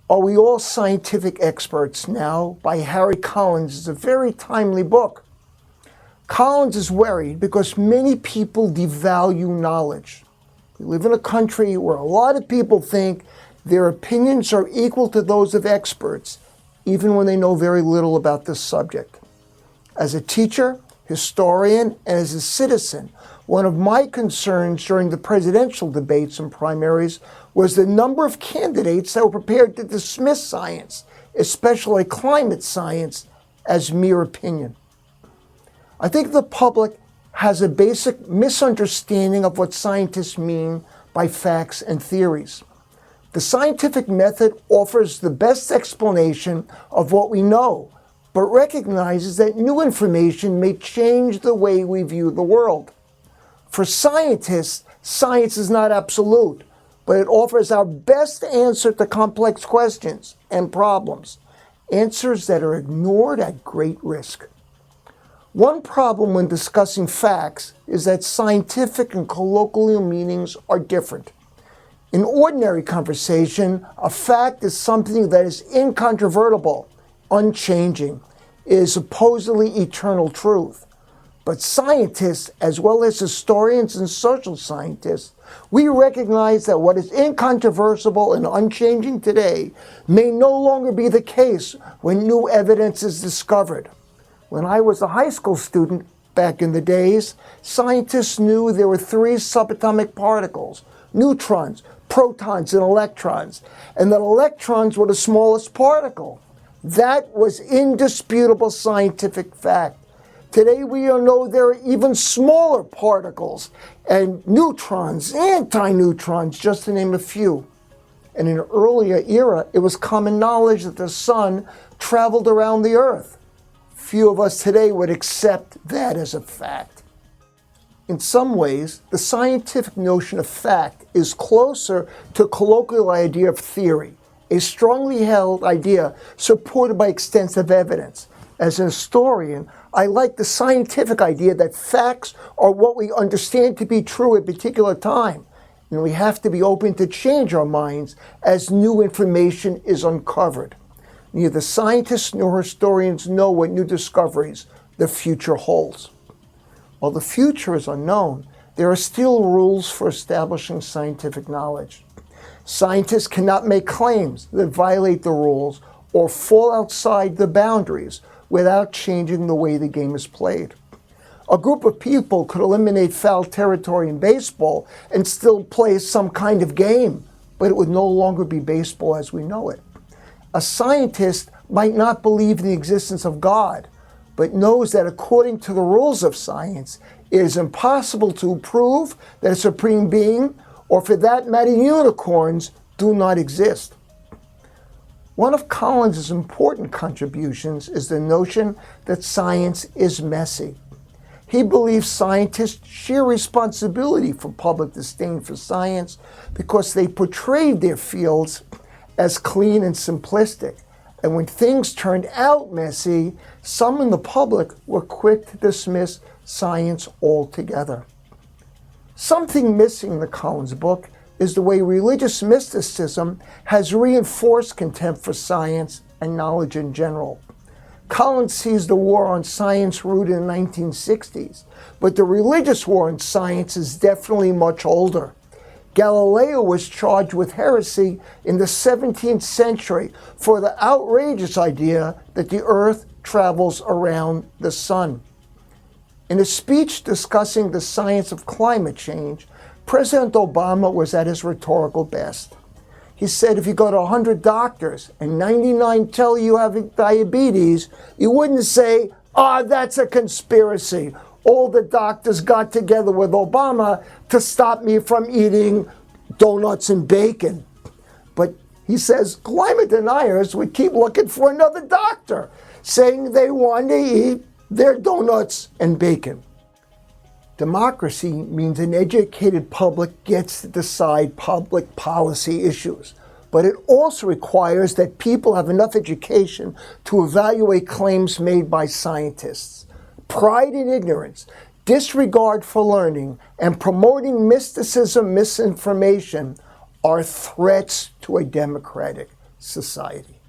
Are We All Scientific Experts Now by Harry Collins is a very timely book. Collins is worried because many people devalue knowledge. We live in a country where a lot of people think their opinions are equal to those of experts, even when they know very little about this subject. As a teacher, historian, and as a citizen, one of my concerns during the presidential debates and primaries was the number of candidates that were prepared to dismiss science, especially climate science, as mere opinion. I think the public has a basic misunderstanding of what scientists mean by facts and theories. The scientific method offers the best explanation of what we know, but recognizes that new information may change the way we view the world. For scientists, science is not absolute, but it offers our best answer to complex questions and problems, answers that are ignored at great risk. One problem when discussing facts is that scientific and colloquial meanings are different. In ordinary conversation, a fact is something that is incontrovertible, unchanging, is supposedly eternal truth. But scientists, as well as historians and social scientists, we recognize that what is incontrovertible and unchanging today may no longer be the case when new evidence is discovered. When I was a high school student back in the days, scientists knew there were three subatomic particles: neutrons, protons, and electrons, and that electrons were the smallest particle. That was indisputable scientific fact. Today we know there are even smaller particles, and neutrons, antineutrons, just to name a few. In an earlier era, it was common knowledge that the sun traveled around the Earth. Few of us today would accept that as a fact. In some ways, the scientific notion of fact is closer to a colloquial idea of theory, a strongly held idea supported by extensive evidence. As an historian, I like the scientific idea that facts are what we understand to be true at a particular time, and we have to be open to change our minds as new information is uncovered. Neither scientists nor historians know what new discoveries the future holds. While the future is unknown, there are still rules for establishing scientific knowledge. Scientists cannot make claims that violate the rules or fall outside the boundaries without changing the way the game is played. A group of people could eliminate foul territory in baseball and still play some kind of game, but it would no longer be baseball as we know it. A scientist might not believe in the existence of God, but knows that according to the rules of science, it is impossible to prove that a supreme being, or for that matter unicorns, do not exist. One of Collins' important contributions is the notion that science is messy. He believes scientists share responsibility for public disdain for science because they portrayed their fields as clean and simplistic. And when things turned out messy, some in the public were quick to dismiss science altogether. Something missing in the Collins book is the way religious mysticism has reinforced contempt for science and knowledge in general. Collins sees the war on science rooted in the 1960s, but the religious war on science is definitely much older. Galileo was charged with heresy in the 17th century for the outrageous idea that the Earth travels around the sun. In a speech discussing the science of climate change, President Obama was at his rhetorical best. He said if you go to 100 doctors and 99 tell you have diabetes, you wouldn't say, that's a conspiracy. All the doctors got together with Obama to stop me from eating donuts and bacon. But he says climate deniers would keep looking for another doctor, saying they want to eat their donuts and bacon. Democracy means an educated public gets to decide public policy issues, but it also requires that people have enough education to evaluate claims made by scientists. Pride in ignorance, disregard for learning, and promoting mysticism, misinformation are threats to a democratic society.